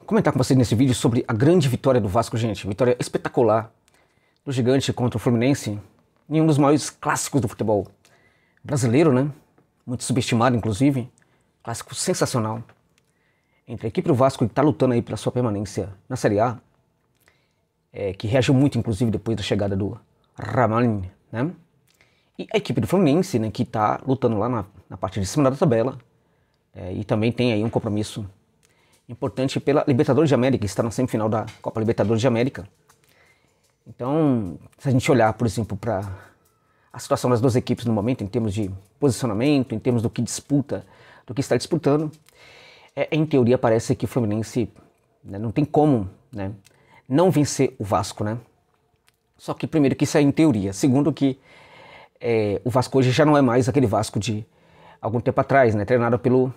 comentar com vocês nesse vídeo sobre a grande vitória do Vasco, gente. Vitória espetacular do Gigante contra o Fluminense em um dos maiores clássicos do futebol brasileiro, né? Muito subestimado, inclusive. Clássico sensacional. Entre a equipe do Vasco, que está lutando aí pela sua permanência na Série A, que reagiu muito, inclusive, depois da chegada do Ramon, né? E a equipe do Fluminense, né, que está lutando lá na parte de cima da tabela, e também tem aí um compromisso importante pela Libertadores de América, que está na semifinal da Copa Libertadores de América. Então, se a gente olhar, por exemplo, para a situação das duas equipes no momento, em termos de posicionamento, em termos do que disputa, do que está disputando, em teoria parece que o Fluminense, né, não tem como, né, não vencer o Vasco, né? Só que primeiro que isso é em teoria, segundo que o Vasco hoje já não é mais aquele Vasco de algum tempo atrás, né, treinado pelo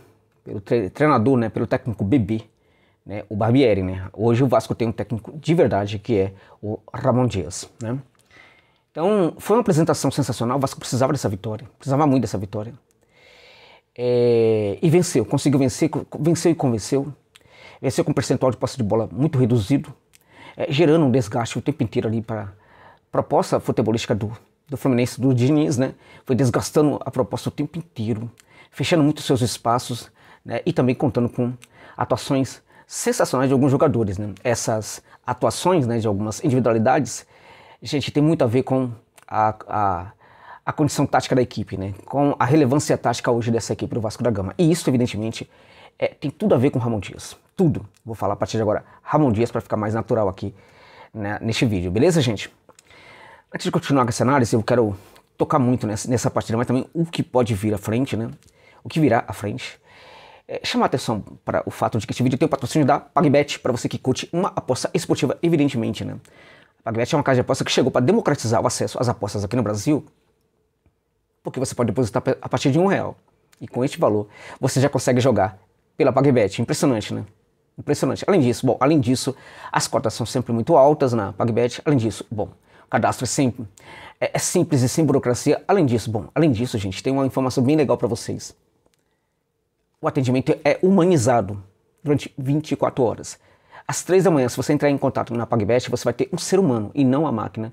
treinador, né, pelo técnico Bebê, né, o Barbieri, né. Hoje o Vasco tem um técnico de verdade que é o Ramon Dias, né. Então foi uma apresentação sensacional. O Vasco precisava dessa vitória, precisava muito dessa vitória, e venceu, conseguiu vencer, venceu e convenceu, venceu com um percentual de posse de bola muito reduzido, gerando um desgaste o tempo inteiro ali para a proposta futebolística do Fluminense, do Diniz, né, foi desgastando a proposta o tempo inteiro, fechando muito seus espaços, né, e também contando com atuações sensacionais de alguns jogadores, né. Essas atuações, né, de algumas individualidades, gente, tem muito a ver com a condição tática da equipe, né, com a relevância tática hoje dessa equipe do Vasco da Gama. E isso, evidentemente, tem tudo a ver com o Ramon Dias. Tudo. Vou falar a partir de agora Ramon Dias para ficar mais natural aqui, né, neste vídeo. Beleza, gente? Antes de continuar com essa análise, eu quero tocar muito nessa partida, mas também o que pode vir à frente, né? O que virá à frente. Chamar a atenção para o fato de que esse vídeo tem o patrocínio da PagBet, para você que curte uma aposta esportiva, evidentemente, né? A PagBet é uma casa de aposta que chegou para democratizar o acesso às apostas aqui no Brasil, porque você pode depositar a partir de R$1. E com este valor, você já consegue jogar pela PagBet. Impressionante, né? Impressionante. Além disso, as cotas são sempre muito altas na PagBet. Além disso, o cadastro é simples e sem burocracia. Além disso, gente, tem uma informação bem legal para vocês. O atendimento é humanizado durante 24 horas. Às 3 da manhã, se você entrar em contato na PagBet, você vai ter um ser humano e não a máquina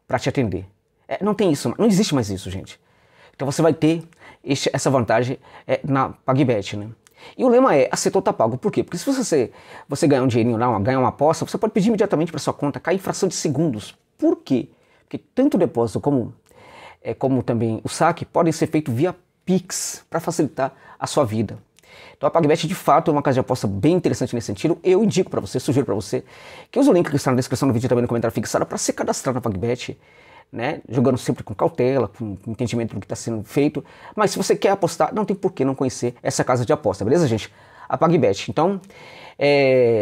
para te atender. Não tem isso, não existe mais isso, gente. Então você vai ter essa vantagem na PagBet, né? E o lema é acertou, tá pago. Por quê? Porque se você ganhar um dinheirinho lá, ganhar uma aposta, você pode pedir imediatamente para sua conta, cai em fração de segundos. Por quê? Porque tanto o depósito como também o saque podem ser feitos via Pix para facilitar a sua vida. Então a PagBet de fato é uma casa de aposta bem interessante nesse sentido. Eu indico para você, sugiro para você que use o link que está na descrição do vídeo e também no comentário fixado para se cadastrar na PagBet, né? Jogando sempre com cautela, com entendimento do que está sendo feito. Mas se você quer apostar, não tem por que não conhecer essa casa de aposta, beleza, gente? A PagBet. Então,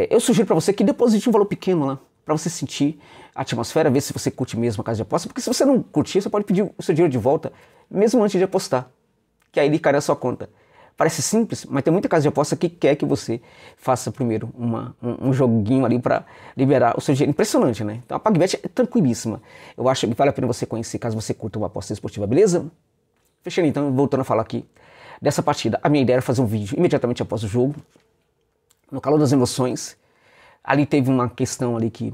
eu sugiro para você que deposite um valor pequeno lá, para você sentir a atmosfera, ver se você curte mesmo a casa de aposta, porque se você não curtir, você pode pedir o seu dinheiro de volta, mesmo antes de apostar, que aí ele cai na sua conta. Parece simples, mas tem muita casa de aposta que quer que você faça primeiro um joguinho ali para liberar o seu dinheiro. Impressionante, né? Então a PagBet é tranquilíssima. Eu acho que vale a pena você conhecer, caso você curta uma aposta esportiva, beleza? Fechando então, voltando a falar aqui dessa partida. A minha ideia era fazer um vídeo imediatamente após o jogo, no calor das emoções. Ali teve uma questão ali que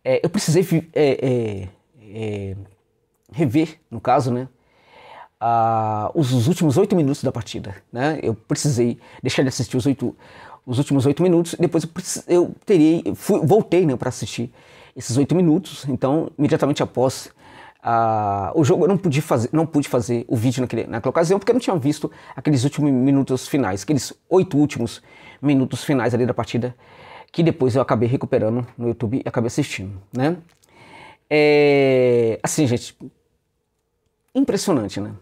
eu precisei rever, no caso, né, os últimos 8 minutos da partida, né? Eu precisei deixar de assistir os últimos 8 minutos, depois voltei, né, para assistir esses 8 minutos. Então, imediatamente após o jogo, eu não pude fazer o vídeo naquela ocasião, porque eu não tinha visto aqueles últimos minutos finais, aqueles 8 últimos minutos finais ali da partida, que depois eu acabei recuperando no YouTube e acabei assistindo, né? Assim, gente, impressionante, né?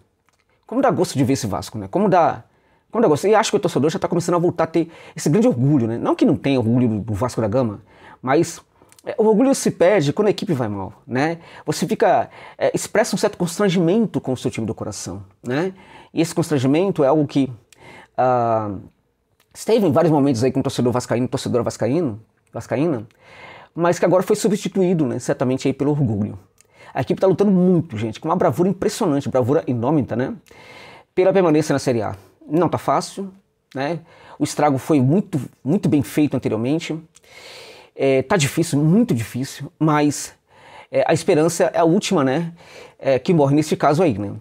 Como dá gosto de ver esse Vasco, né? Como dá gosto. E acho que o torcedor já está começando a voltar a ter esse grande orgulho, né? Não que não tenha orgulho do Vasco da Gama, mas o orgulho se perde quando a equipe vai mal, né? Você expressa um certo constrangimento com o seu time do coração, né? E esse constrangimento é algo que esteve em vários momentos aí com o torcedor vascaíno, torcedora vascaína, mas que agora foi substituído, né, certamente aí pelo orgulho. A equipe está lutando muito, gente, com uma bravura impressionante, bravura inômita, né, pela permanência na Série A. Não tá fácil, né? O estrago foi muito bem feito anteriormente. Tá difícil, muito difícil, mas a esperança é a última, né? Que morre nesse caso aí, né?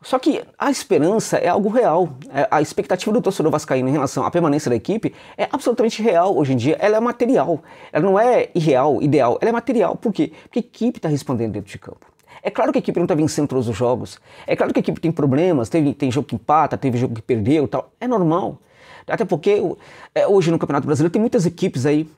Só que a esperança é algo real. A expectativa do torcedor vascaíno em relação à permanência da equipe é absolutamente real hoje em dia. Ela é material. Ela não é irreal, ideal. Ela é material. Por quê? Porque a equipe está respondendo dentro de campo. É claro que a equipe não está vencendo todos os jogos. É claro que a equipe tem problemas. Tem jogo que empata, teve jogo que perdeu e tal. É normal. Até porque hoje no Campeonato Brasileiro tem muitas equipes aí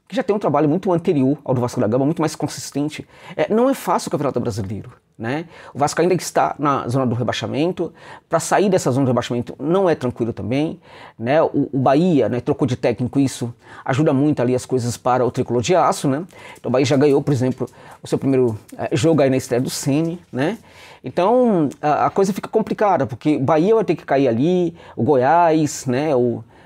que já tem um trabalho muito anterior ao do Vasco da Gama, muito mais consistente. Não é fácil o Campeonato Brasileiro, né? O Vasco ainda está na zona do rebaixamento. Para sair dessa zona do rebaixamento não é tranquilo também, né? O Bahia, né, trocou de técnico, isso ajuda muito ali as coisas para o Tricolor de Aço, né? Então o Bahia já ganhou, por exemplo, o seu primeiro jogo aí na estreia do Ceni, né? Então a coisa fica complicada, porque o Bahia vai ter que cair ali, o Goiás, né?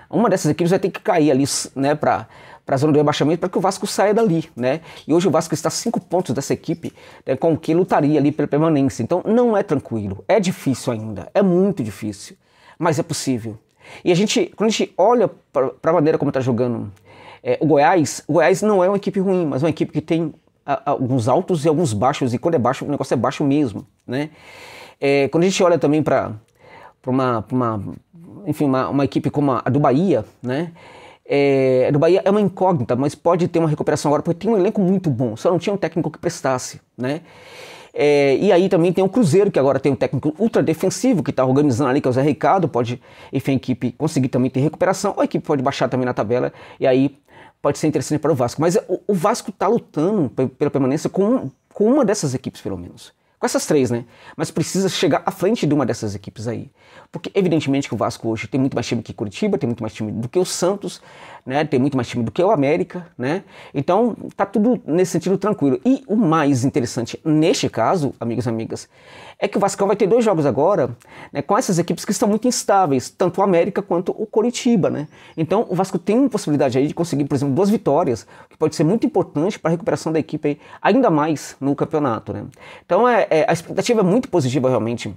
Uma dessas equipes vai ter que cair ali, né, para a zona do rebaixamento, para que o Vasco saia dali, né? E hoje o Vasco está a 5 pontos dessa equipe, né, com que lutaria ali pela permanência. Então não é tranquilo, é difícil ainda, é muito difícil, mas é possível. E quando a gente olha para a maneira como está jogando o Goiás não é uma equipe ruim, mas é uma equipe que tem alguns altos e alguns baixos, e quando é baixo, o negócio é baixo mesmo, né? Quando a gente olha também para uma equipe como a do Bahia, né? Do Bahia é uma incógnita, mas pode ter uma recuperação agora, porque tem um elenco muito bom, só não tinha um técnico que prestasse, né? E aí também tem o Cruzeiro, que agora tem um técnico ultra defensivo, que está organizando ali, que é o Zé Ricardo, pode, enfim, a equipe conseguir também ter recuperação, ou a equipe pode baixar também na tabela, e aí pode ser interessante para o Vasco. Mas o Vasco está lutando pela permanência com uma dessas equipes, pelo menos. Com essas 3, né? Mas precisa chegar à frente de uma dessas equipes aí. Porque, evidentemente, que o Vasco hoje tem muito mais time que Curitiba, tem muito mais time do que o Santos, né? Tem muito mais time do que o América, né? Então, tá tudo nesse sentido tranquilo. E o mais interessante, neste caso, amigos e amigas, é que o Vascão vai ter 2 jogos agora, né, com essas equipes que estão muito instáveis, tanto o América quanto o Coritiba, né? Então, o Vasco tem uma possibilidade aí de conseguir, por exemplo, 2 vitórias, que pode ser muito importante para a recuperação da equipe aí, ainda mais no campeonato, né? Então, a expectativa é muito positiva, realmente,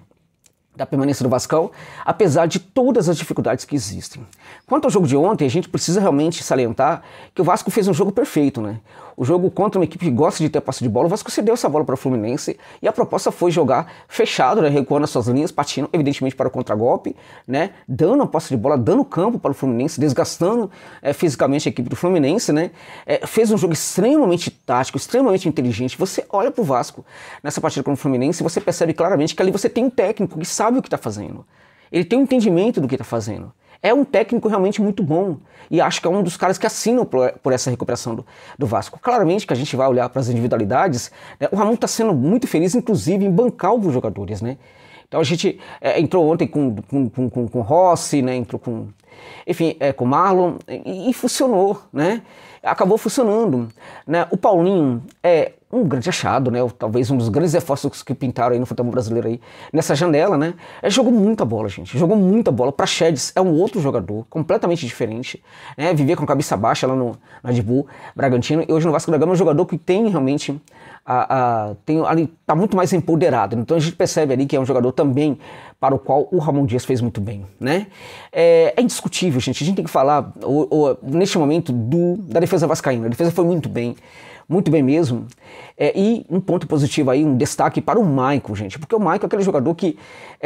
da permanência do Vascão, apesar de todas as dificuldades que existem. Quanto ao jogo de ontem, a gente precisa realmente salientar que o Vasco fez um jogo perfeito, né? O jogo contra uma equipe que gosta de ter posse de bola, o Vasco cedeu essa bola para o Fluminense e a proposta foi jogar fechado, né, recuando as suas linhas, partindo evidentemente para o contragolpe, né, dando a posse de bola, dando campo para o Fluminense, desgastando fisicamente a equipe do Fluminense, né? Fez um jogo extremamente tático, extremamente inteligente. Você olha para o Vasco nessa partida com o Fluminense e você percebe claramente que ali você tem um técnico que sabe o que está fazendo. Ele tem um entendimento do que está fazendo. É um técnico realmente muito bom. E acho que é um dos caras que assinam por essa recuperação do Vasco. Claramente que a gente vai olhar para as individualidades, né? O Ramon está sendo muito feliz, inclusive, em bancar alguns jogadores, né? Então a gente entrou ontem com o Rossi, né? Entrou com, enfim, com o Marlon e funcionou, né? Acabou funcionando, né? O Paulinho é um grande achado, né? Talvez um dos grandes reforços que pintaram aí no futebol brasileiro aí nessa janela, né? Jogou muita bola, gente. Jogou muita bola. Praxedes é um outro jogador completamente diferente, né? Vivia com cabeça baixa lá no Red Bull Bragantino, e hoje no Vasco da Gama é um jogador que tem realmente tá muito mais empoderado. Então a gente percebe ali que é um jogador também para o qual o Ramon Dias fez muito bem, né? É indiscutível, gente. A gente tem que falar neste momento da defesa vascaína. A defesa foi muito bem mesmo. E um ponto positivo aí, um destaque para o Maicon, gente, porque o Maicon é aquele jogador que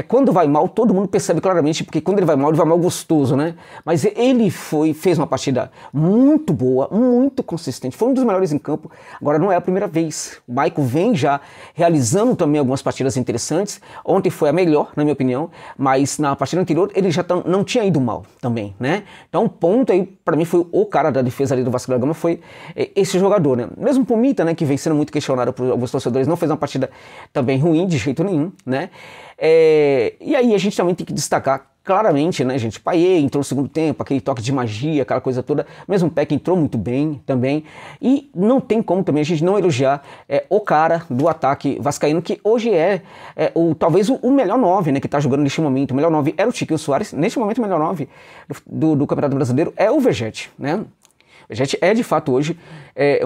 quando vai mal, todo mundo percebe claramente, porque quando ele vai mal gostoso, né? Mas ele fez uma partida muito boa, muito consistente, foi um dos melhores em campo. Agora não é a primeira vez. O Maicon vem já realizando também algumas partidas interessantes. Ontem foi a melhor, na minha opinião, mas na partida anterior ele já não tinha ido mal também, né? Então o ponto aí, para mim, foi o cara da defesa ali do Vasco da Gama, foi esse jogador, né? Mesmo o Pumita, né, que vem sendo muito questionado por alguns torcedores, não fez uma partida também ruim de jeito nenhum, né? E aí a gente também tem que destacar claramente, né, gente? Payet entrou no segundo tempo, aquele toque de magia, aquela coisa toda. Mesmo o Peck entrou muito bem também. E não tem como também a gente não elogiar o cara do ataque vascaíno, que hoje talvez o melhor 9, né, que tá jogando neste momento. O melhor 9 era o Tiquinho Soares. Neste momento o melhor 9 do Campeonato Brasileiro é o Vegetti, né? O Vegete é de fato hoje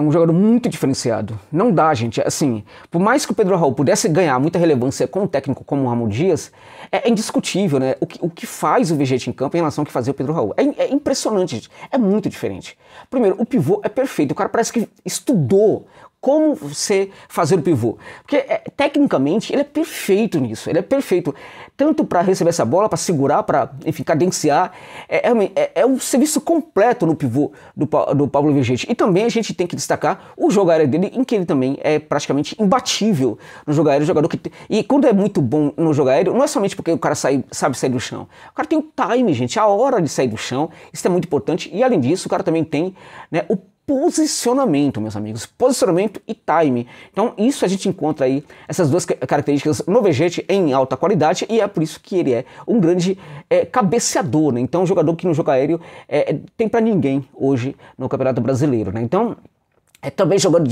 um jogador muito diferenciado. Não dá, gente, assim, por mais que o Pedro Raul pudesse ganhar muita relevância com um técnico como o Ramon Dias, é indiscutível, né? O que faz o Vegete em campo em relação ao que fazia o Pedro Raul. É impressionante, gente. É muito diferente. Primeiro, o pivô é perfeito. O cara parece que estudou como você fazer o pivô. Porque, tecnicamente, ele é perfeito nisso. Ele é perfeito tanto para receber essa bola, para segurar, para, enfim, cadenciar. É um serviço completo no pivô do Pablo Vegete. E também a gente tem que destacar o jogo aéreo dele, em que ele também é praticamente imbatível no jogo aéreo. Jogador que e quando é muito bom no jogo aéreo, não é somente porque o cara sabe sair do chão. O cara tem o time, gente, a hora de sair do chão. Isso é muito importante. E, além disso, o cara também tem, né, o posicionamento, meus amigos, posicionamento e time. Então isso a gente encontra aí, essas duas características no Vegete em alta qualidade, e é por isso que ele é um grande cabeceador, né? Então um jogador que no jogo aéreo tem para ninguém hoje no Campeonato Brasileiro, né? Então também jogando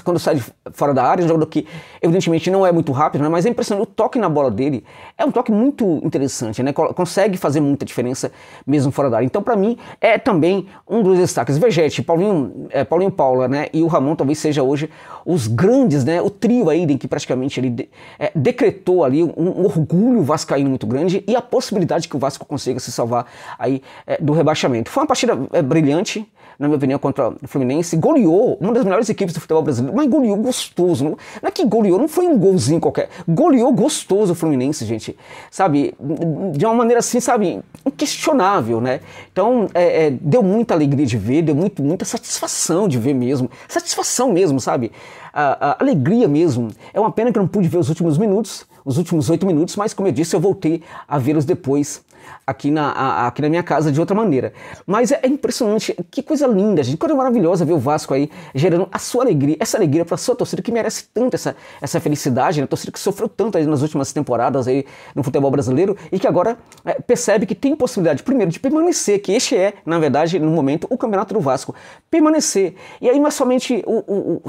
quando sai fora da área, um jogador que evidentemente não é muito rápido, né, mas é impressionante, o toque na bola dele é um toque muito interessante, né, consegue fazer muita diferença mesmo fora da área. Então, para mim, é também um dos destaques. Vegete, Paulinho Paula, né, e o Ramon talvez seja hoje os grandes, né, o trio aí em que praticamente ele decretou ali um orgulho vascaíno muito grande e a possibilidade que o Vasco consiga se salvar aí do rebaixamento. Foi uma partida brilhante, na minha opinião, contra o Fluminense, goleou uma das melhores equipes do futebol brasileiro, mas goleou gostoso, não é que goleou, não foi um golzinho qualquer, goleou gostoso o Fluminense, gente, sabe, de uma maneira assim, sabe, inquestionável, né, então deu muita alegria de ver, deu muita satisfação de ver mesmo, satisfação mesmo, sabe, a alegria mesmo. É uma pena que eu não pude ver os últimos minutos, os últimos 8 minutos, mas como eu disse, eu voltei a vê-los depois aqui na minha casa de outra maneira. Mas é impressionante, que coisa linda, gente, que coisa maravilhosa ver o Vasco aí gerando a sua alegria, essa alegria para a sua torcida que merece tanto essa felicidade, né? A torcida que sofreu tanto aí nas últimas temporadas aí no futebol brasileiro e que agora percebe que tem possibilidade, primeiro, de permanecer, que este é, na verdade, no momento, o campeonato do Vasco, permanecer. E aí não é somente,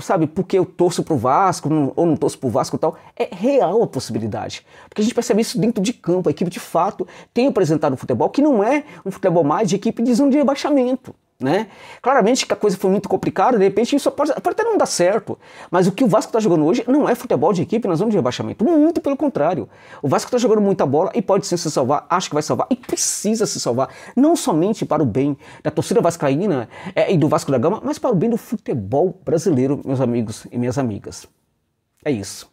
sabe, porque eu torço pro Vasco ou não torço pro Vasco e tal, é real a possibilidade. Porque a gente percebe isso dentro de campo, a equipe de fato tem apresentado um futebol que não é um futebol mais de equipe de zona de rebaixamento, né? Claramente que a coisa foi muito complicada, de repente isso pode até não dar certo, mas o que o Vasco está jogando hoje não é futebol de equipe na zona de rebaixamento, muito pelo contrário. O Vasco está jogando muita bola e pode sim se salvar, acho que vai salvar e precisa se salvar, não somente para o bem da torcida vascaína e do Vasco da Gama, mas para o bem do futebol brasileiro, meus amigos e minhas amigas. É isso.